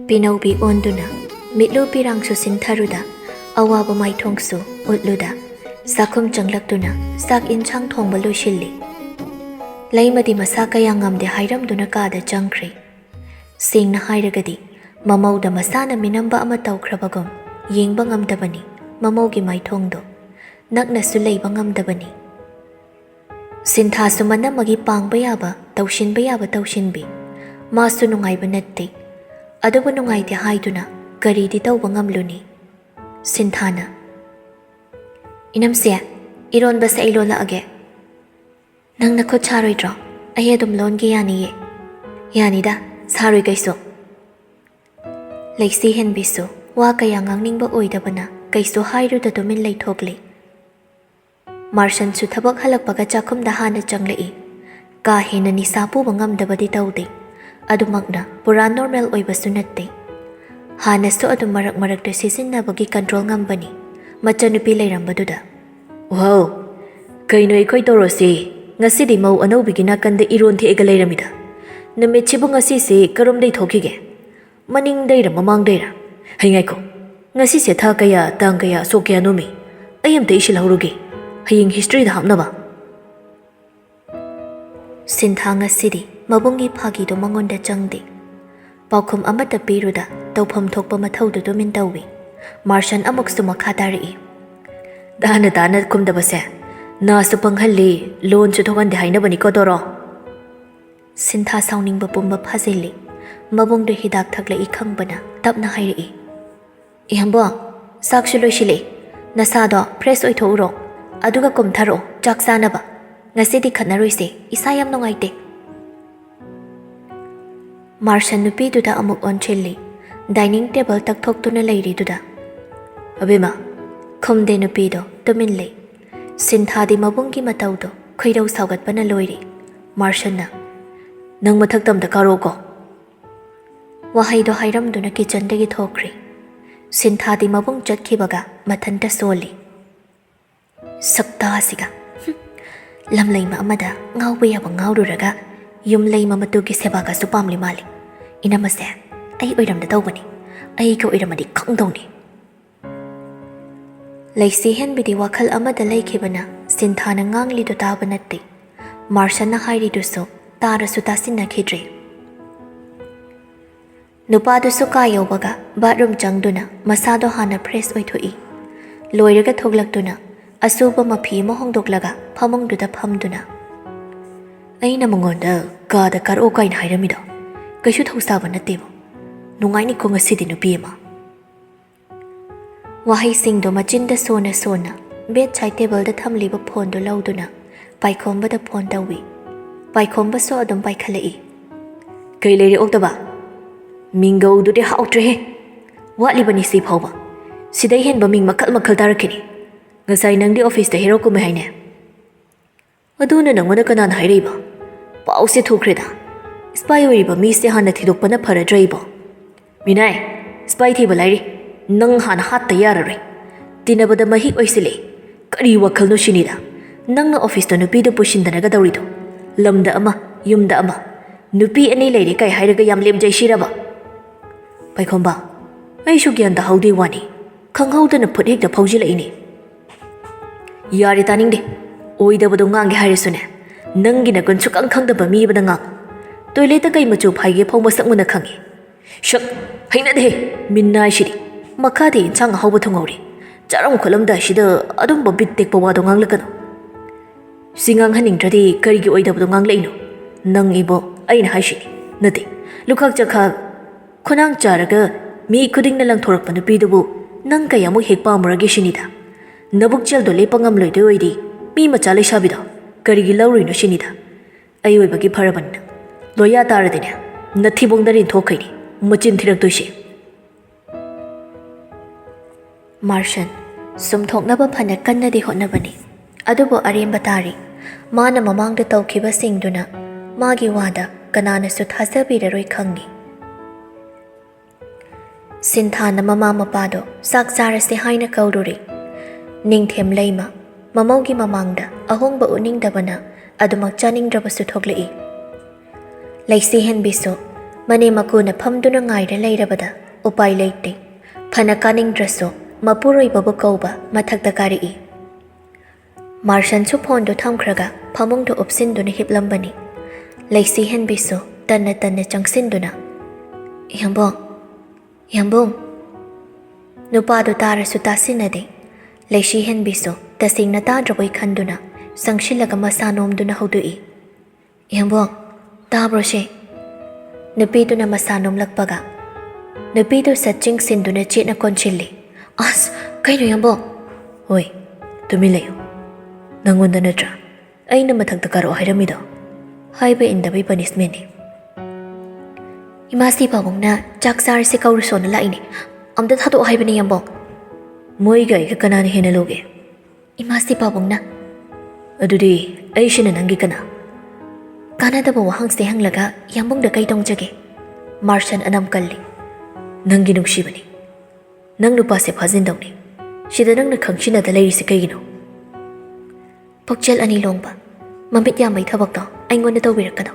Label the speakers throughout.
Speaker 1: Pinaubi onduna, mitlu pirangsu sintharuda, awaba maithongsu utluda, sakum changlaktuna, sak inchang thongba loishilli. Laimadi masa kaya ngamde hairamduna kada changkri. Singna hairagadi, mamauda masana minamba ama tawkrabagum, yengba ngamdabani, mamaugi maithongdo, naknasu leiba ngamdabani. Sinthasu manamagi pangba yaba, tawshinba yaba tawshinbi, masu nungayba natte. Adubu nungaydi haiduna, karidi tawba ngamluni. Sinthana. Inamsiya, iron basa ilola age. Nang nakot charoy dro, ayadum lon gi yani ye. Yani da, saroy kaiso. Laisi hen biso, wa kaya ngang ningba oidabana, kaiso hairu da domin lay thokli. Marshan su thabak halak baga chakum da hana changlai. Kahina ni sapu bangam dabadi tawdi. Adumagna, pura normal oibasu natte. Hana so adum marak da sisinna bagi control ngambani. Machanupi layrambaduda. Wow! Kaino ikoi torosi. Ngasidi mau anaw bigina kanda iron thi ega layramida. Namichibu ngasi si karom day thokige. Maning dayra mamang dayra. Hay ko. Ngasi si tha kaya tang kaya so kaya nomi. Ayam te ishi laurugi. Haying history da hamna ba. Sintha ngasidi mabungi phagi do mangonda changdi. Paukum amata piruda tawpham thokpa mathaudu do min tawi. Marshan amuksu makha tari. Dana kumda base. Na su panghalli loan su thogan de haina bani ko doro. Sintha sauning ba pumba phazili. Mabung do hidak thakla ikhang bana tapna hairi. Ihamba sakshu loishili. Nasado press oi thoro. Aduga kumtharo chaksana ba. Ngasidi khanaroi isayam nongaite. Marshan nupi duda amuk onchilli. Dining table tak thok tuna layri duda. Abima, khumde nupi do tumin lay. Sinthadi mabungi mataw do khairaw saugat pa na loiri. Marshan na. Nang mathagtam da karo ko. Wahay do hayram do na kitchen dagi thokri. Sinthadi mabung chatkibaga mathanta soli. Sakta siga. Lamlay ma amada ngawba yaba ngawruraga yumlay ma matugi sebaga supamli mali. Inamase, ay oiram da tawbani. Ay ko oiramadi kangdawni. Laisi hen bidi wakal amada laykibana sinthana ngangli do taba natte. Marshan na hairi duso tara su tasin na khidre. Nupa duso kayaw baga bathroom changduna masado hana press oithoi. Loiraga thoglakduna asuba mapi mo hongdoklaga phamongduda phamduna. Aina mongonda kada karo kain hairamido. Kaishu thosaba nattebo. Nungai ni ko ngasidi nupi ama. Wahay singdo machinda sona bed chai table da thamliba phone do lauduna paikhomba da phone tawi. Paikhomba so adum paikhalai. Kai leiri oktaba. Mingo du de hautre he. Watli bani si phawba. Sidai hen ba ming makal tarakini. Ngasay nang di office da hero ko mahay ne. Aduna nang wana kanan hairiba. Pao si thukrida. Spy oiriba mi si hana thidok pana phara draiba. Minay, spy thiba lairi. Nang hana hatta yarare. Tinabada mahi oisili. Kari wakal no shinida. Nang na office da nupi da pushinda naga dawrido. Lamda ama, yumda ama. Nupi ani lairi kay hairaga yam lim jay shiraba. Paikhomba, ay shugyan da hawdi wani. Kang hawda na putik da pawjila ini. Yari taning de. Oida bado ngang harisune. Nangi na gun chukang kang da bami bada ngang. Toilet kay machu phayge phaw masak mo na khangi. Shak, haina de. Minnay shiri. Makadi chang hawba thongori. Charang kholam da shida adum ba bit tek pawa do ngang lakano. Singang haning tradi kari gi oida bado ngang leino. Nang ibo aina haishi. Nati. Lukhak chakha khonang charaga mi khuding na lang thorak panu pidubu nang kaya mo hekpa murage shinida. Nabuk chel do lepangam loide oidi. Mi machale shabido. Kari gi lawri no shinida. Ayoy bagi pharaban. Loya taradine. Nathi bongdarin thokhaini. Machin thirak toishi. Marshan, sumthoknaba phana kannadi hotnabani. Adubo aremba tari. Mana mamangda tawkhiba singduna magi wada kananasu thasabiraroi khangi. Sinthana mama mapado sak charase haina kaururi. Ningthem leima mamaugi mamangda ahongba uningdabana adumak chaningdrabasu thoklai. Laisi hen biso Mani makuna phamduna ngaira leirabada upai leite. Phana kanindraso mapuroi babu kauba mathakta kari. Martian su phone do thamkhraga phamung do upsinduna hiplambani. Laisi henbiso tanna changsinduna. Yambong. Nupa do tarasu tasinade. Laisi henbiso tasingna tadraboi khanduna sangshilaga masanomduna hodui. Yambong, tabro she. Nupiduna masanom lakpaga. Nupidu satching sinduna chitna konchili. As, kaino yambong? Oi, tumilayo. Nangonda natra. Aina mathagta karo hairamido. Haiba indabi punishment. Imasi pabongna chaksar se kaurusona laini. Amda thado haibani yambong. Moiga ika kanani henaloge. Imasi pabongna. Adudi, aishina nangi kana. Kanadaba wahang se hanglaga yambong da kai dongjage. Martian anam kalli. Nangi nungsibini. Nang nupa se phajindawni. Shida nang na khangchina da lairi se kaigino. Pokchel ani longba. Mamit yamai thabak to aingonda tawbirakano.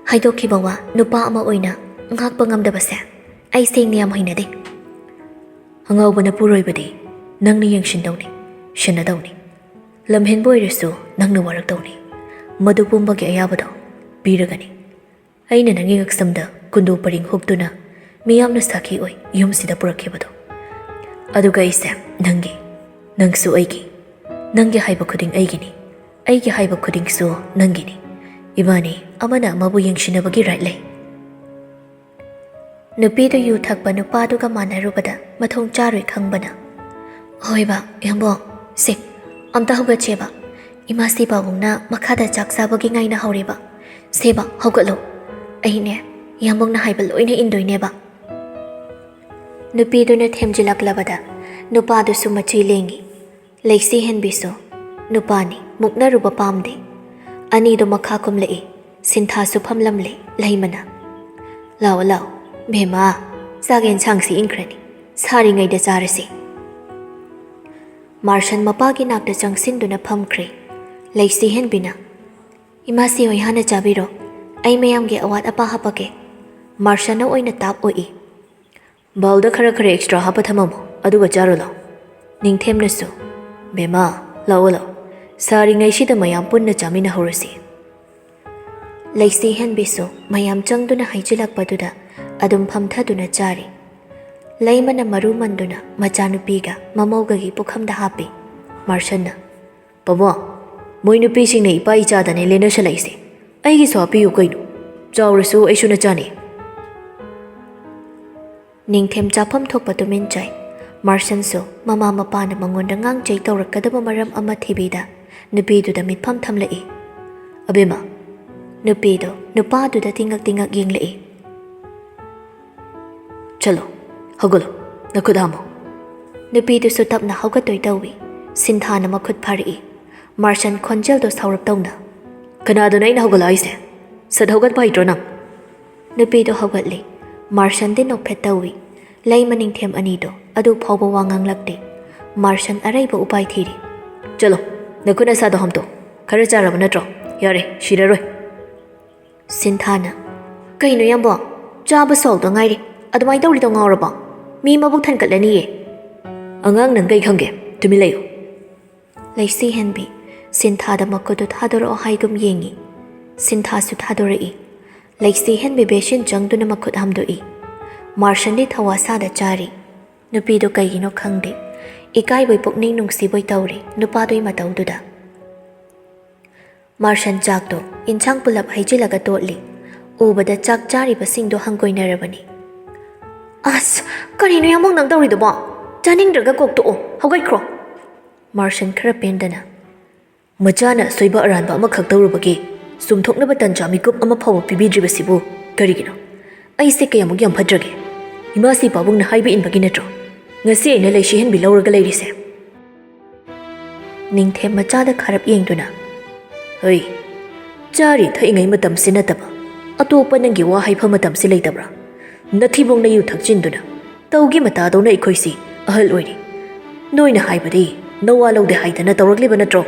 Speaker 1: Haidokhiba wa nupa ama oina ngakpa ngamdaba se. Ai sengni yam hainade. Hangawbana puroibadi nangni yengsindawni. Shinadawni. Lamhenbo irisu nangna warakdawni. Madu pumbagi ayabado biragani. Aina nangi ngaksamda kundu paring huktuna miyamna saki oi yumsida purakhibado. Aduga ise nangi nangsu aigi. Nangi haiba khuding aigini. Aigi haiba khuding su nangini. Ibani amana amabu yengshinabagi right lay. Nupidu yu thakba nupaduga manarubada mathong charoi khangbana. Hoiba yambong sik amta hugacheba. Imasi pabongna makhada chaksabagi ngaina hauriba. Seba haugatlo. Aine yambongna haiba loina indoineba. Nupiduna themjilaklabada nupadu su machi lengi. Laisi henbiso nupani muknaruba pamde. Ani do makha kumlei sintha su phamlamle laimana. Lao bema sagen changsi inkrani sari ngai da charasi. Martian mapagi nakda changsinduna phamkhre. Laisi henbina. Imasi oi hana chabiro. Ai mayamge awat apa hapake. Martian na oina tap oi. Balda khara extra hapa thamamo aduga charo law. Ningthemnasu. Bema lao. Sari ngai shida mayam punna chamina horasi. Laisi henbiso mayam changduna haijilakpaduda adum phamthaduna chari. Laimana maru manduna machanupiga mamogagi pukhamda hapi. Martianna. Pabo, moi nupisingna ipa ichadane lena shalaise. Aigi so apiyu kainu. Chawrasu aishuna chani. Ningthem chapham thokpa tumin chai. Martian so mama mapana mangonda ngangjai tawrakadaba maram ama thibida. Nupiduda mitpham thamlai. Abema. Nupido nupaduda tingak yenglai. Chalo, hagolo, nakudamo. Nupidu su tapna haugatoi tawi. Sinthana makhut phari. Martian khonjel do saurap tawna. Kanado na hagala aise. Sad haugat pa hitro nang. Nupidu haugatli. Martian din nokphet tawi. Laima ningthem anido adu phawba wangang lakte. Martian araiba upai thiri. Chalo, nakuna sado hamto. Khara charaba natro. Yare, shiraroi. Sinthana. Kaino yambo. Chaba sol do ngairi. Adumai tawri do ngawraba. Mi mabuk thankatlani ye. Angang nang kai khange. Tumilayo. Laisi henbi. Sinthada makudu thadoro haigum yengi. Sintha su thadorei. Laisi henbi beshin jangduna makut hamdoi. Martian di thawasada chari. Nupido kaigino khangde. Ikai boy pukning nungsiboi tawri. Nupadoi matawduda. Martian chakdo inchang pulap haijilaga totli. Ubada chak chari basingdo hangkoi narabani. As, karino yamong nang tawri do ba? Janing draga kokto o. Hagay kro. Martian khara pendana. Majana soiba aranba ama khakdawrubagi. Sumthoknaba tanja mikup ama phawa pibidribasibu. Karigino. Aise kayamug yam phadrage. Imasi pabungna haiba inbagi natro. Ngasi aina laisi henbi lawraga lairise. Ningthem machada kharap yengduna. Hoi. Chari thaingai matam sinataba. Atopa nangi wa haifa matam silaitabra. Nathibong na yu thakjinduna. Tawgi matadawna ikoisi ahal oiri. Noina haibadi nawa lawde haidana tawragliba natro.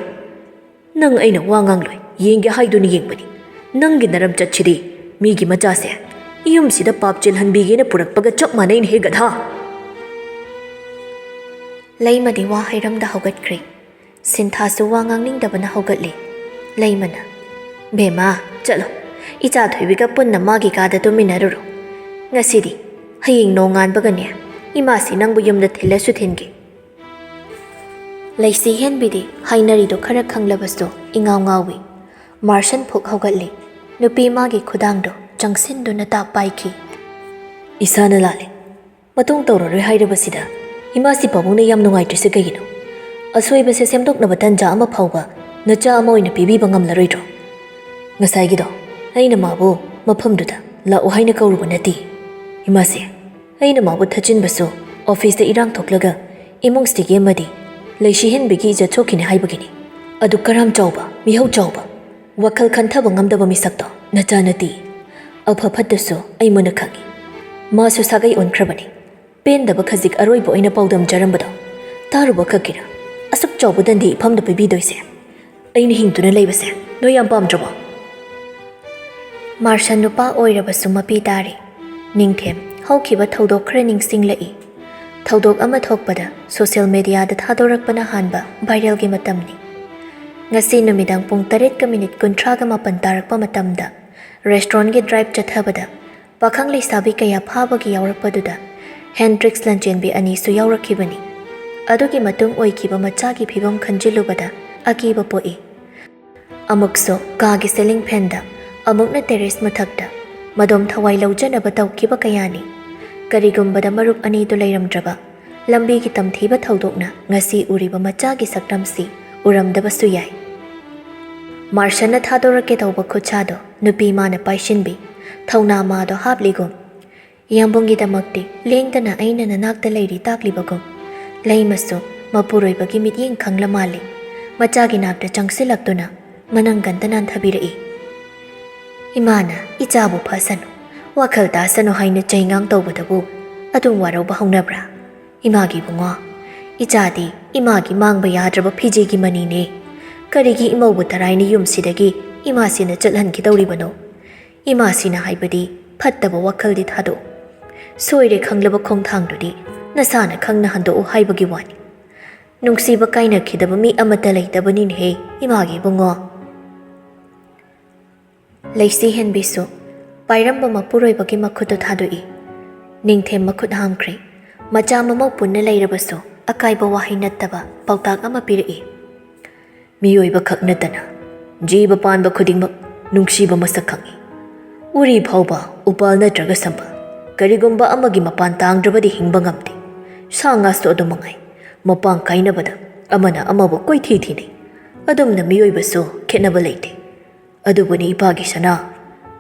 Speaker 1: Nang aina wa ngangloi yengge haiduni yengbani. Nangi naram chachidi migi machase
Speaker 2: ꯌꯨꯝꯁꯤꯗ ꯄꯥꯞ ꯆꯦꯜꯍꯟꯕꯤꯒꯦꯅ ꯄꯨꯔꯛꯄꯒ ꯆꯞ ꯃꯥꯟꯅꯩꯅ ꯍꯦ ꯒꯙꯥ
Speaker 1: ꯂꯩꯃꯗꯤ ꯋꯥ ꯍꯩꯔꯝꯗ ꯍꯧꯒꯠꯈ꯭ꯔꯦ ꯁꯤꯟꯊꯥꯁꯨ ꯋꯥ ꯉꯥꯡꯅꯤꯡꯗꯕꯅ ꯍꯧꯒꯠꯂꯤ ꯂꯩꯃꯅ ꯕꯦꯃꯥ ꯆꯠꯂꯣ ꯏꯆꯥ ꯊꯣꯏꯕꯤꯒ ꯄꯨꯟꯅ ꯃꯥꯒꯤ ꯀꯥꯗ ꯇꯨꯃꯤꯟꯅꯔꯨꯔꯣ ꯉꯁꯤꯗꯤ ꯍꯌꯦꯡ ꯅꯣꯡꯉꯥꯟꯕꯒꯅꯦ ꯏꯃꯥꯁꯤ ꯅꯪꯕꯨ ꯌꯨꯝꯗ ꯊꯤꯜꯂꯁꯨ ꯊꯤꯟꯒꯦ ꯂꯩꯁꯤ ꯍꯦꯟꯕꯤꯗꯤ ꯍꯥꯏꯅꯔꯤꯗꯣ ꯈꯔ ꯈꯪꯂꯕꯁꯨ ꯏꯉꯥꯎ ꯉꯥꯎꯏ ꯃꯥꯔꯁꯟ ꯐꯨꯛ ꯍꯧꯒꯠꯂꯤ ꯅꯨꯄꯤ ꯃꯥꯒꯤ ꯈꯨꯗꯥꯡꯗꯣ ꯆꯪꯁꯤꯟꯗꯨꯅ ꯇꯥꯞ ꯄꯥꯏꯈꯤ
Speaker 2: ꯏꯁꯥꯅ ꯂꯥꯜꯂꯦ ꯃꯇꯨꯡ ꯇꯧꯔꯔꯣꯏ ꯍꯥꯏꯔꯕꯁꯤꯗ ꯏꯃꯥꯁꯤ ꯄꯥꯕꯨꯡꯅ ꯌꯥꯝ ꯅꯨꯡꯉꯥꯏꯇ꯭ꯔꯤꯁꯦ ꯀꯩꯒꯤꯅꯣ ꯑꯁꯣꯏꯕꯁꯦ ꯁꯦꯝꯗꯣꯛꯅꯕ ꯇꯟꯖꯥ ꯑꯃ ꯐꯥꯎꯕ ꯅꯆꯥ ꯑꯃ ꯑꯣꯏꯅ ꯄꯤꯕꯤꯕ ꯉꯝꯂꯔꯣꯏꯗ꯭ꯔꯣ ꯉꯁꯥꯏꯒꯤꯗꯣ ꯑꯩꯅ ꯃꯥꯕꯨ ꯃꯐꯝꯗꯨꯗ ꯂꯥꯛꯑꯣ ꯍꯥꯏꯅ ꯀꯧꯔꯨꯕ ꯅꯠꯇꯦ ꯏꯃꯥꯁꯦ ꯑꯩꯅ ꯃꯥꯕꯨ ꯊꯠꯆꯤꯟꯕꯁꯨ ꯑꯣꯐꯤꯁꯇ ꯏꯔꯥꯡ ꯊꯣꯛꯂꯒ ꯏꯃꯨꯡꯁꯤꯒꯤ ꯑꯃꯗꯤ ꯂꯩꯁꯤꯍꯦꯟꯕꯤꯒꯤ ꯏꯖꯠ ꯁꯣꯛꯈꯤꯅꯦ ꯍꯥꯏꯕꯒꯤꯅꯤ ꯑꯗꯨ ꯀꯔꯥꯝ ꯆꯥꯎꯕ ꯃꯤꯍꯧ ꯆꯥꯎꯕ ꯋꯥꯈꯜ ꯈꯟꯊꯕ ꯉꯝꯗꯕ ꯃꯤꯁꯛꯇꯣ ꯅꯆꯥ ꯅꯠꯇꯦ ꯑꯐ ꯐꯠꯇꯁꯨ ꯑꯩ ꯃꯨꯟꯅ ꯈꯪꯉꯤ ꯃꯥꯁꯨ ꯁꯥꯒꯩ ꯑꯣꯟꯈ꯭ꯔꯕꯅꯤ ꯄꯦꯟꯗꯕ ꯈꯖꯤꯛ ꯑꯔꯣꯏꯕ ꯑꯣꯏꯅ ꯄꯥꯎꯗꯝꯖꯔꯝꯕꯗꯣ ꯇꯥꯔꯨꯕ ꯈꯛꯀꯤꯔ ꯑꯁꯨꯛ ꯆꯥꯎꯕ ꯗꯟꯗꯤ ꯏꯐꯝꯗ ꯄꯤꯕꯤꯗꯣꯏꯁꯦ ꯑꯩꯅ ꯍꯤꯡꯗꯨꯅ ꯂꯩꯕꯁꯦ ꯅꯣꯏ ꯌꯥꯝ ꯄꯥꯝꯗ꯭ꯔꯕꯣ
Speaker 1: ꯃꯥꯔꯁꯟ ꯅꯨꯄꯥ ꯑꯣꯏꯔꯕꯁꯨ ꯃꯄꯤ ꯇꯥꯔꯤ ꯅꯤꯡꯊꯦꯝ ꯍꯧꯈꯤꯕ ꯊꯧꯗꯣꯛ ꯈꯔ ꯅꯤꯡꯁꯤꯡꯂꯛꯏ ꯊꯧꯗꯣꯛ ꯑꯃ ꯊꯣꯛꯄꯗ ꯁꯣꯁꯤꯌꯦꯜ ꯃꯤꯗꯤꯌꯥꯗ ꯊꯥꯗꯣꯔꯛꯄꯅ ꯍꯥꯟꯕ ꯚꯥꯏꯔꯦꯜꯒꯤ ꯃꯇꯝꯅꯤ ꯉꯁꯤ ꯅꯨꯃꯤꯗꯥꯡ ꯄꯨꯡ 7:39 ꯇꯥꯔꯛꯄ ꯃꯇꯝꯗ ꯔꯦꯁꯇꯨꯔꯦꯟꯠꯒꯤ ꯗ꯭ꯔꯥꯏꯚ ꯆꯠꯊꯕꯗ ꯄꯥꯈꯪ ꯂꯩꯁꯥꯕꯤ ꯀꯌꯥ ꯐꯥꯕꯒꯤ ꯌꯥꯎꯔꯛꯄꯗꯨꯗ ꯍꯦꯟꯗ꯭ꯔꯤꯛꯁ ꯂꯟꯆꯦꯟꯕꯤ ꯑꯅꯤꯁꯨ ꯌꯥꯎꯔꯛꯈꯤꯕꯅꯤ ꯑꯗꯨꯒꯤ ꯃꯇꯨꯡ ꯑꯣꯏꯈꯤꯕ ꯃꯆꯥꯒꯤ ꯐꯤꯕꯝ ꯈꯟꯖꯤꯜꯂꯨꯕꯗ ꯑꯀꯤꯕ ꯄꯣꯛꯏ ꯑꯃꯨꯛꯁꯨ ꯀꯥꯒꯤ ꯁꯤꯂꯤꯡ ꯐꯦꯟꯗ ꯑꯃꯨꯛꯅ ꯇꯦꯔꯦꯁ ꯃꯊꯛꯇ ꯃꯗꯣꯝ ꯊꯋꯥꯏ ꯂꯧꯖꯅꯕ ꯇꯧꯈꯤꯕ ꯀꯌꯥꯅꯤ ꯀꯔꯤꯒꯨꯝꯕꯗ ꯃꯔꯨꯞ ꯑꯅꯤꯗꯨ ꯂꯩꯔꯝꯗ꯭ꯔꯕ ꯂꯝꯕꯤꯒꯤ ꯇꯝꯊꯤꯕ ꯊꯧꯗꯣꯛꯅ ꯉꯁꯤ ꯎꯔꯤꯕ ꯃꯆꯥꯒꯤ ꯁꯛꯇꯝꯁꯤ ꯎꯔꯝꯗꯕꯁꯨ ꯌꯥꯏ ꯃꯥꯔꯁꯟꯅ ꯊꯥꯗꯣꯔꯛꯀꯦ ꯇꯧꯕ ꯈꯨꯠꯁꯥꯗꯣ ꯅꯨꯄꯤ ꯃꯥꯅ ꯄꯥꯏꯁꯤꯟꯕꯤ ꯊꯧꯅꯥ ꯃꯥꯗꯣ ꯍꯥꯞꯂꯤꯒꯨꯝ ꯌꯥꯝꯕꯨꯡꯒꯤꯗꯃꯛꯇꯤ ꯂꯦꯡꯗꯅ ꯑꯩꯅ ꯅꯅꯥꯛꯇ ꯂꯩꯔꯤ ꯇꯥꯛꯂꯤꯕꯒꯨꯝ ꯂꯩꯃꯁꯨ ꯃꯄꯨꯔꯣꯏꯕꯒꯤ ꯃꯤꯠꯌꯦꯡ ꯈꯪꯂ ꯃꯥꯜꯂꯤ ꯃꯆꯥꯒꯤ ꯅꯥꯛꯇ ꯆꯪꯁꯤꯜꯂꯛꯇꯨꯅ ꯃꯅꯪꯒꯟꯗ ꯅꯥꯟꯊꯕꯤꯔꯛꯏ ꯏꯃꯥꯅ ꯏꯆꯥꯕු ꯐꯁꯅꯨ ꯋꯥꯈꯜ ꯇꯥꯁꯅꯨ ꯍꯥꯏꯅ ꯆꯩꯉꯥꯡ ꯇꯧꯕꯗꯕꯨ ꯑꯗꯨꯝ ꯋꯥꯔꯧꯕ ꯍꯧꯅꯕ꯭ꯔꯥ ꯏꯃꯥꯒꯤ ꯕꯨꯡꯉꯣ ꯏꯆꯥꯗꯤ ꯏꯃꯥꯒꯤ ꯃꯥꯡꯕ ꯌꯥꯗ꯭ꯔꯕ ꯐꯤꯖꯤꯒꯤ ꯃꯅꯤꯅꯦ ꯀꯔꯤꯒꯤ ꯏꯃꯧꯕꯨ ꯇꯔꯥꯏꯅ ꯌꯨꯝꯁꯤꯗꯒꯤ ꯏꯃꯥꯁꯤꯅ ꯆꯠꯍꯟꯈꯤꯗꯧꯔꯤꯕꯅꯣ ꯏꯃꯥꯁꯤꯅ ꯍꯥꯏꯕꯗꯤ ꯐꯠꯇꯕ ꯋꯥꯈꯜꯗꯤ ꯊꯥꯗꯣꯛꯎ ꯁꯣꯏꯔꯦ ꯈꯪꯂꯕ ꯈꯣꯡꯊꯥꯡꯗꯨꯗꯤ ꯅꯁꯥꯅ ꯈꯪꯅ ꯍꯟꯗꯣꯛꯎ ꯍꯥꯏꯕꯒꯤ ꯋꯥꯅꯤ ꯅꯨꯡꯁꯤꯕ ꯀꯥꯏꯅꯈꯤꯗꯕ ꯃꯤ ꯑꯃꯠꯇ ꯂꯩꯇꯕꯅꯤꯅꯦꯍꯦ ꯏꯃꯥꯒꯤ ꯕꯨꯡꯉꯣ ꯂꯩꯁꯤ ꯍꯦꯟꯕꯤꯁꯨ ꯄꯥꯏꯔꯝꯕ ꯃꯄꯨꯔꯣꯏꯕꯒꯤ ꯃꯈꯨꯠꯇꯨ ꯊꯥꯗꯣꯛꯏ ꯅꯤꯡꯊꯦꯝ ꯃꯈꯨꯠ ꯍꯥꯝꯈ꯭ꯔꯦ ꯃꯆꯥ ꯃꯃꯧ ꯄꯨꯟꯅ ꯂꯩꯔꯕꯁꯨ ꯑꯀꯥꯏꯕ ꯋꯥꯍꯩ ꯅꯠꯇꯕ ꯄꯥꯎꯇꯥꯛ ꯑꯃ ꯄꯤꯔꯛꯏ
Speaker 2: ꯃꯤꯑꯣꯏꯕ ꯈꯛ ꯅꯠꯇꯅ ꯖꯤꯕ ꯄꯥꯟꯕ ꯈꯨꯗꯤꯡꯃꯛ ꯅꯨꯡꯁꯤꯕ ꯃꯁꯛ ꯈꯪꯏ ꯎꯔꯤ ꯐꯥꯎꯕ ꯎꯄꯥꯜ ꯅꯠꯇ꯭ꯔꯒ ꯁꯝꯕꯜ ꯀꯔꯤꯒꯨꯝꯕ ꯑꯃꯒꯤ ꯃꯄꯥꯟ ꯇꯥꯡꯗ꯭ꯔꯕꯗꯤ ꯍꯤꯡꯕ ꯉꯝꯗꯦ ꯁꯥ ꯉꯥꯁꯨ ꯑꯗꯨꯃꯉꯥꯏ ꯃꯄꯥꯡ ꯀꯥꯏꯅꯕꯗ ꯑꯃꯅ ꯑꯃꯕꯨ ꯀꯣꯏꯊꯤ ꯊꯤꯅꯩ ꯑꯗꯨꯝꯅ ꯃꯤꯑꯣꯏꯕꯁꯨ ꯈꯦꯠꯅꯕ ꯂꯩꯇꯦ ꯑꯗꯨꯕꯨꯅꯤ ꯏꯄꯥꯒꯤ ꯁꯅꯥ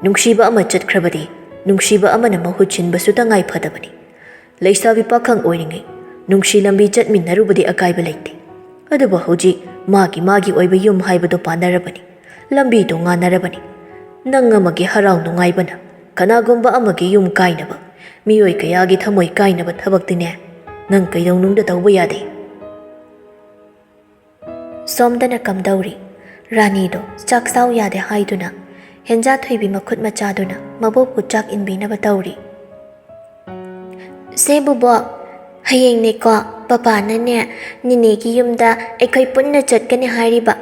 Speaker 2: ꯅꯨꯡꯁꯤꯕ ꯑꯃ ꯆꯠꯈ꯭ꯔꯕꯗꯤ ꯅꯨꯡꯁꯤꯕ ꯑꯃꯅ ꯃꯍꯨꯠ ꯁꯤꯟꯕꯁꯨ ꯇꯉꯥꯏ ꯐꯗꯕꯅꯤ ꯂꯩꯁꯥꯕꯤ ꯄꯥꯈꯪ ꯑꯣꯏꯔꯤꯉꯩ ꯅꯨꯡꯁꯤ ꯂꯝꯕꯤ ꯆꯠꯃꯤꯟꯅꯔꯨꯕꯗꯤ ꯑꯀꯥꯏꯕ ꯂꯩꯇꯦ ꯑꯗꯨꯕꯨ ꯍꯧꯖꯤꯛ ꯃꯥꯒꯤ ꯑꯣꯏꯕ ꯌꯨꯝ ꯍꯥꯏꯕꯗꯨ ꯄꯥꯟꯅꯔꯕꯅꯤ ꯂꯝꯕꯤꯗꯨ ꯉꯥꯟꯅꯔꯕꯅꯤ ꯅꯪ ꯑꯃꯒꯤ ꯍꯔꯥꯎ ꯅꯨꯡꯉꯥꯏꯕꯅ ꯀꯅꯥꯒꯨꯝꯕ ꯑꯃꯒꯤ ꯌꯨꯝ ꯀꯥꯏꯅꯕ ꯃꯤꯑꯣꯏ ꯀꯌꯥꯒꯤ ꯊꯃꯣꯏ ꯀꯥꯏꯅꯕ ꯊꯕꯛꯇꯤꯅꯦ ꯅꯪ ꯀꯩꯗꯧꯅꯨꯡꯗ ꯇꯧꯕ ꯌꯥꯗꯦ
Speaker 1: ꯁꯣꯝꯗꯅ ꯀꯝꯗꯧꯔꯤ ꯔꯥꯅꯤꯗꯣ ꯆꯥꯛ ꯆꯥꯎ ꯌꯥꯗꯦ ꯍꯥꯏꯗꯨꯅ ꯍꯦꯟꯖꯥ ꯊꯣꯏꯕꯤ ꯃꯈꯨꯠ ꯃꯆꯥꯗꯨꯅ ꯃꯕꯣꯛꯄꯨ ꯆꯥꯛ ꯏꯟꯕꯤꯅꯕ ꯇꯧꯔꯤ ꯁꯦ ꯕꯨꯕꯣꯛ ꯍꯌꯦꯡꯅꯦꯀꯣ ꯄꯄꯥꯅꯅꯦ ꯅꯤꯅꯦꯒꯤ ꯌꯨꯝꯗ ꯑꯩꯈꯣꯏ ꯄꯨꯟꯅ ꯆꯠꯀꯅꯤ ꯍꯥꯏꯔꯤꯕ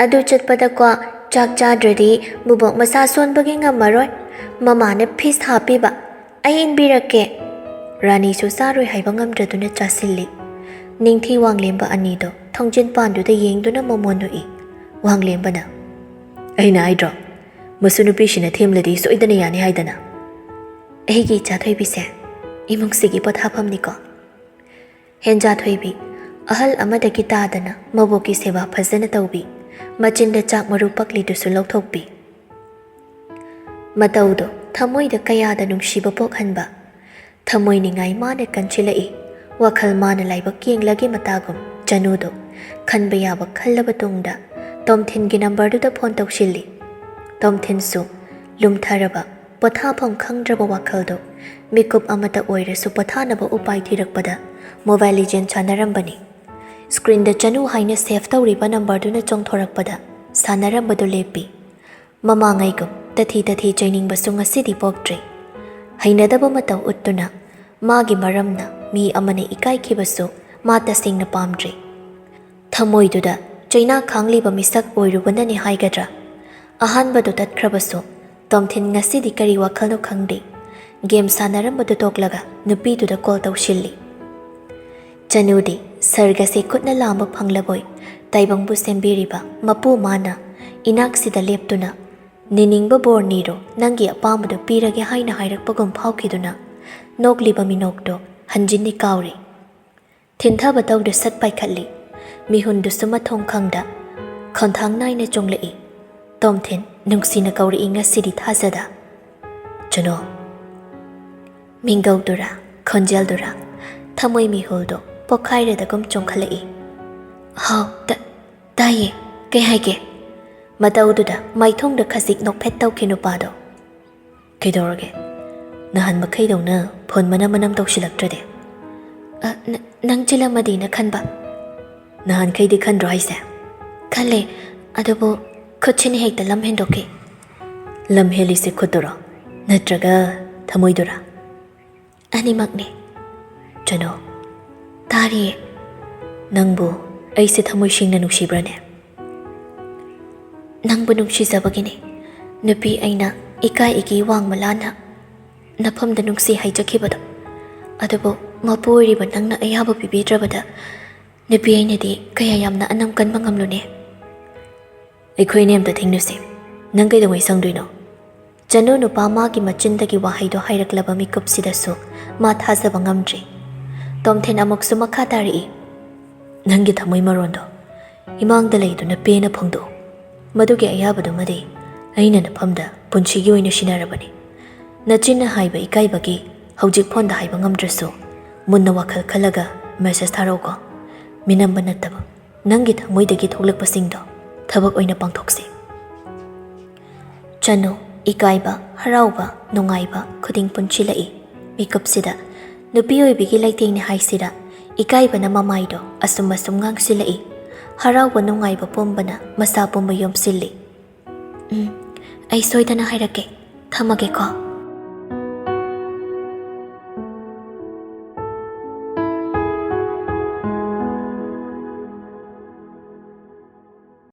Speaker 1: ꯑꯗꯨ ꯆꯠꯄꯗꯀꯣ ꯆꯥꯛ ꯆꯥꯗ꯭ꯔꯗꯤ ꯕꯨꯕꯣꯛ ꯃꯁꯥ ꯁꯣꯟꯕꯒꯤ ꯉꯝꯃꯔꯣꯏ ꯃꯃꯥꯅ ꯐꯤꯁ ꯍꯥꯞꯄꯤꯕ ꯑꯩ ꯏꯟꯕꯤꯔꯛꯀꯦ ꯔꯥꯅꯤꯁꯨ ꯆꯥꯔꯣꯏ ꯍꯥꯏꯕ ꯉꯝꯗ꯭ꯔꯗꯨꯅ ꯆꯥꯁꯤꯜꯂꯤ ꯅꯤꯡꯊꯤ ꯋꯥꯡꯂꯦꯝꯕ ꯑꯅꯤꯗꯣ ꯊꯣꯡꯖꯤꯟ ꯄꯥꯟꯗꯨꯗ ꯌꯦꯡꯗꯨꯅ ꯃꯃꯣꯟ ꯅꯣꯛꯏ ꯋꯥꯡꯂꯦꯝꯕꯅ
Speaker 2: ꯑꯩꯅ ꯍꯥꯏꯗ꯭ꯔꯣ ꯃꯁꯨ ꯅꯨꯄꯤꯁꯤꯅ ꯊꯦꯝꯂꯗꯤ ꯁꯣꯏꯗꯅ ꯌꯥꯅꯤ ꯍꯥꯏꯗꯅ
Speaker 1: ꯑꯩꯒꯤ ꯏꯆꯥ ꯊꯣꯏꯕꯤꯁꯦ ꯏꯃꯨꯡꯁꯤꯒꯤ ꯄꯣꯊꯥꯐꯝꯅꯤꯀꯣ ꯍꯦꯟꯖꯥ ꯊꯣꯏꯕꯤ ꯑꯍꯜ ꯑꯃꯗꯒꯤ ꯇꯥꯗꯅ ꯃꯕꯣꯛꯀꯤ ꯁꯦꯕꯥ ꯐꯖꯅ ꯇꯧꯕꯤ ꯃꯆꯤꯟꯗ ꯆꯥꯛ ꯃꯔꯨ ꯄꯛꯂꯤꯗꯨꯁꯨ ꯂꯧꯊꯣꯛꯄꯤ ꯃꯇꯧꯗꯣ ꯊꯃꯣꯏꯗ ꯀꯌꯥꯗ ꯅꯨꯡꯁꯤꯕ ꯄꯣꯛꯍꯟꯕ ꯊꯃꯣꯏꯅꯤꯉꯥꯏ ꯃꯥꯅ ꯀꯟꯁꯤꯜꯂꯛꯏ ꯋꯥꯈꯜ ꯃꯥꯅ ꯂꯥꯏꯕꯛ ꯌꯦꯡꯂꯒꯦ ꯃꯇꯥꯒꯨꯝ ꯆꯅꯨꯗꯣ ꯈꯟꯕ ꯌꯥꯕ ꯈꯜꯂꯕ ꯇꯨꯡꯗ ꯇꯣꯝꯊꯤꯟꯒꯤ ꯅꯝꯕꯔꯗꯨꯗ ꯐꯣꯟ ꯇꯧꯁꯤꯜꯂꯤ ꯇꯣꯝꯊꯤꯟꯁꯨ ꯂꯨꯝꯊꯔꯕ ꯄꯣꯊꯥꯐꯝ ꯈꯪꯗ꯭ꯔꯕ ꯋꯥꯈꯜꯗꯣ ꯃꯤꯀꯨꯞ ꯑꯃꯇ ꯑꯣꯏꯔꯁꯨ ꯄꯣꯊꯥꯅꯕ ꯎꯄꯥꯏ ꯊꯤꯔꯛꯄꯗ ꯃꯣꯕꯥꯏꯜ ꯂꯤꯖꯦꯟ ꯁꯥꯟꯅꯔꯝꯕꯅꯤ ꯁꯀ꯭ꯔꯤꯟꯗ ꯆꯅꯨ ꯍꯥꯏꯅ ꯁꯦꯚ ꯇꯧꯔꯤꯕ ꯅꯝꯕꯔꯗꯨꯅ ꯆꯣꯡꯊꯣꯔꯛꯄꯗ ꯁꯥꯟꯅꯔꯝꯕꯗꯨ ꯂꯦꯞꯄꯤ ꯃꯃꯥꯡꯉꯩꯒꯨꯝ ꯇꯊꯤ ꯆꯩꯅꯤꯡꯕꯁꯨ ꯉꯁꯤꯗꯤ ꯄꯣꯛꯇ꯭ꯔꯤ ꯍꯩꯅꯗꯕ ꯃꯇꯧ ꯎꯠꯇꯨꯅ ꯃꯥꯒꯤ ꯃꯔꯝꯅ ꯃꯤ ꯑꯃꯅ ꯏꯀꯥꯏꯈꯤꯕꯁꯨ ꯃꯥ ꯇꯁꯦꯡꯅ ꯄꯥꯝꯗ꯭ꯔꯤ꯫ ꯊꯃꯣꯏꯗꯨꯗ ꯆꯩꯅꯥ ꯈꯥꯡꯂꯤꯕ ꯃꯤꯁꯛ ꯑꯣꯏꯔꯨꯕꯅꯅꯤ ꯍꯥꯏꯒꯗ꯭ꯔꯥ? ꯑꯍꯥꯟꯕꯗꯨ ꯇꯠꯈ꯭ꯔꯕꯁꯨ ꯇꯣꯝꯊꯤꯟ ꯉꯁꯤꯗꯤ ꯀꯔꯤ ꯋꯥꯈꯜꯅꯣ ꯈꯪꯗꯦ, ꯒꯦꯝ ꯁꯥꯟꯅꯔꯝꯕꯗꯨ ꯇꯣꯛꯂꯒ ꯅꯨꯄꯤꯗꯨꯗ ꯀꯣꯜ ꯇꯧꯁꯤꯜꯂꯤ꯫ ꯆꯅꯨꯗꯤ ꯁꯔꯒꯁꯦ ꯈꯨꯠꯅ ꯂꯥꯝꯕ ꯐꯪꯂꯕꯣꯏ ꯇꯥꯏꯕꯪꯕꯨ ꯁꯦꯝꯕꯤꯔꯤꯕ ꯃꯄꯨ ꯃꯥꯅ ꯏꯅꯥꯛꯁꯤꯗ ꯂꯦꯞꯇꯨꯅ ꯅꯤꯅꯤꯡꯕ ꯕꯣꯔ ꯅꯤꯔꯣ, ꯅꯪꯒꯤ ꯑꯄꯥꯝꯕꯗꯨ ꯄꯤꯔꯒꯦ ꯍꯥꯏꯅ ꯍꯥꯏꯔꯛꯄꯒꯨꯝ ꯐꯥꯎꯈꯤꯗꯨꯅ ꯅꯣꯛꯂꯤꯕ ꯃꯤꯅꯣꯛꯇꯣ ꯍꯟꯖꯤꯟꯅꯤ ꯀꯥꯎꯔꯤ꯫ ꯊꯤꯟꯊꯕ ꯇꯧꯗꯨ ꯁꯠ ꯄꯥꯏꯈꯠꯂꯤ꯫ ꯃꯤꯍꯨꯟꯗꯨꯁꯨ ꯃꯊꯣꯡ ꯈꯪꯗ ꯈꯣꯟꯊꯥꯡ ナꯏꯅ ꯆꯣꯡꯂꯛꯏ꯫ ꯇꯣꯝꯊꯤꯟ ꯅꯨꯡꯁꯤꯅ ꯀꯧꯔꯛꯏ ꯉꯁꯤꯗꯤ ꯊꯥꯖꯗ꯫ ꯆꯅꯣ꯫ ꯃꯤꯡꯒꯧꯗꯨꯔꯥ, ꯈꯣꯟꯖꯦꯜꯗꯨꯔꯥ, ꯊꯃꯣꯏ ꯃꯤꯍꯨꯜꯗꯣ ꯄꯣꯈꯥꯏꯔꯗꯒꯨꯝ ꯆꯣꯡꯈꯠꯂꯛꯏ꯫ ꯍꯥꯎ, ꯇꯥꯏꯌꯦ, ꯀꯩ ꯍꯥꯏꯒꯦ? ꯃꯇꯧꯗꯨꯗ ꯃꯥꯏꯊꯣꯡꯗ ꯈꯖꯤꯛ ꯅꯣꯛꯐꯦꯠ ꯇꯧꯈꯤ ꯅꯨꯄꯥꯗꯣ꯫ ꯀꯩꯗꯧꯔꯒꯦ? ꯅꯍꯥꯟ ꯃꯈꯩꯗꯧꯅ ꯐꯣꯟ ꯃꯅꯝ ꯇꯧꯁꯤꯜꯂꯛꯇ꯭ꯔꯗꯤ? ꯅꯪ ꯆꯤꯜꯂꯝꯃꯗꯤꯅ ꯈꯟꯕ꯫ ꯅꯍꯥꯟꯈꯩꯗꯤ ꯈꯟꯗ꯭ꯔꯣ ꯍꯥꯏꯁꯦ? ꯈꯜꯂꯦ, ꯑꯗꯨꯕꯨ ꯈꯨꯠꯁꯤꯅ ꯍꯦꯛꯇ ꯂꯝ ꯍꯦꯟꯗꯣꯛꯈꯤ꯫ ꯂꯝ ꯍꯦꯜꯂꯤꯁꯦ ꯈꯨꯠꯇꯨꯔꯣ ꯅꯠꯇ꯭ꯔꯒ ꯊꯃꯣꯏꯗꯨꯔꯥ? ꯑꯅꯤꯃꯛꯅꯤ꯫ ꯆꯅꯣ, ꯇꯥꯔꯤꯌꯦ꯫ ꯅꯪꯕꯨ ꯑꯩꯁꯦ ꯊꯃꯣꯏ ꯁꯦꯡꯅ ꯅꯨꯡꯁꯤꯕ꯭ꯔꯅꯦ? ꯅꯪꯕꯨ ꯅꯨꯡꯁꯤꯖꯕꯒꯤꯅꯤ ꯅꯨꯄꯤ ꯑꯩꯅ ꯏꯀꯥꯏ ꯏꯒꯤ ꯋꯥꯡꯃ ꯂꯥꯟꯅ ꯅꯐꯝꯗ ꯅꯨꯡꯁꯤ ꯍꯥꯏꯖꯈꯤꯕꯗꯣ꯫ ꯑꯗꯨꯕꯨ ꯃꯄꯨ ꯑꯣꯏꯔꯤꯕ ꯅꯪꯅ ꯑꯌꯥꯕ ꯄꯤꯕꯤꯗ꯭ꯔꯕꯗ ꯅꯨꯄꯤ ꯑꯩꯅꯗꯤ ꯀꯌꯥ ꯌꯥꯝꯅ ꯑꯅꯝ ꯀꯟꯕ ꯉꯝꯂꯨꯅꯦ? ꯑꯩꯈꯣꯏꯅꯦ ꯑꯝꯇ ꯊꯦꯡꯅꯁꯤ꯫ ꯅꯪ ꯀꯩꯗꯧꯉꯩ ꯁꯪꯗꯣꯏꯅꯣ? ꯆꯅꯨ ꯅꯨꯄꯥ ꯃꯥꯒꯤ ꯃꯆꯤꯟꯗꯒꯤ ꯋꯥꯍꯩꯗꯣ ꯍꯥꯏꯔꯛꯂꯕ ꯃꯤꯀꯨꯞꯁꯤꯗꯁꯨ ꯃꯥ ꯊꯥꯖꯕ ꯉꯝꯗ꯭ꯔꯤ꯫ ꯇꯣꯝꯊꯤꯟ ꯑꯃꯨꯛꯁꯨ ꯃꯈꯥ ꯇꯥꯔꯛꯏ꯫ ꯅꯪꯒꯤ ꯊꯃꯣꯏ ꯃꯔꯣꯟꯗꯣ ꯏꯃꯥꯡꯗ ꯂꯩꯗꯨꯅ ꯄꯦꯟꯅ ꯐꯣꯡꯗꯣꯛꯎ꯫ ꯃꯗꯨꯒꯤ ꯑꯌꯥꯕꯗꯨꯃꯗꯤ ꯑꯩꯅ ꯅꯐꯝꯗ ꯄꯨꯟꯁꯤꯒꯤ ꯑꯣꯏꯅ ꯁꯤꯟꯅꯔꯕꯅꯤ꯫ ꯅꯆꯤꯟꯅ ꯍꯥꯏꯕ ꯏꯀꯥꯏꯕꯒꯤ ꯍꯧꯖꯤꯛ ꯐꯣꯟꯗ ꯍꯥꯏꯕ ꯉꯝꯗ꯭ꯔꯁꯨ ꯃꯨꯟꯅ ꯋꯥꯈꯜ ꯈꯜꯂꯒ ꯃꯦꯁꯦꯖ ꯊꯥꯔꯛꯎꯀꯣ꯫ ꯃꯤꯅꯝꯕ ꯅꯠꯇꯕ ꯅꯪꯒꯤ ꯊꯃꯣꯏꯗꯒꯤ ꯊꯣꯛꯂꯛꯄꯁꯤꯡꯗꯣ ꯊꯕꯛ ꯑꯣꯏꯅ ꯄꯥꯡꯊꯣꯛꯁꯤ꯫ ꯆꯅꯨ ꯏꯀꯥꯏꯕ, ꯍꯔꯥꯎꯕ, ꯅꯨꯡꯉꯥꯏꯕ ꯈꯨꯗꯤꯡ ꯄꯨꯟꯁꯤꯜꯂꯛꯏ ꯃꯤꯀꯨꯞꯁꯤꯗ꯫ ꯅꯨꯄꯤ ꯑꯣꯏꯕꯤꯒꯤ ꯂꯩꯇꯦꯡꯅꯤ ꯍꯥꯏꯁꯤꯔꯥ, ꯏꯀꯥꯏꯕꯅ ꯃꯃꯥꯏꯗꯣ ꯑꯁꯨꯝ ꯉꯥꯡꯁꯤꯜꯂꯛꯏ꯫ ꯍꯔꯥꯎꯕ ꯅꯨꯡꯉꯥꯏꯕ ꯄꯨꯝꯕꯅ ꯃꯁꯥ ꯄꯨꯝꯕ ꯌꯣꯝꯁꯤꯜꯂꯤ꯫ ꯑꯩ ꯁꯣꯏꯗꯅ ꯍꯥꯏꯔꯛꯀꯦ, ꯊꯝꯃꯒꯦꯀꯣ꯫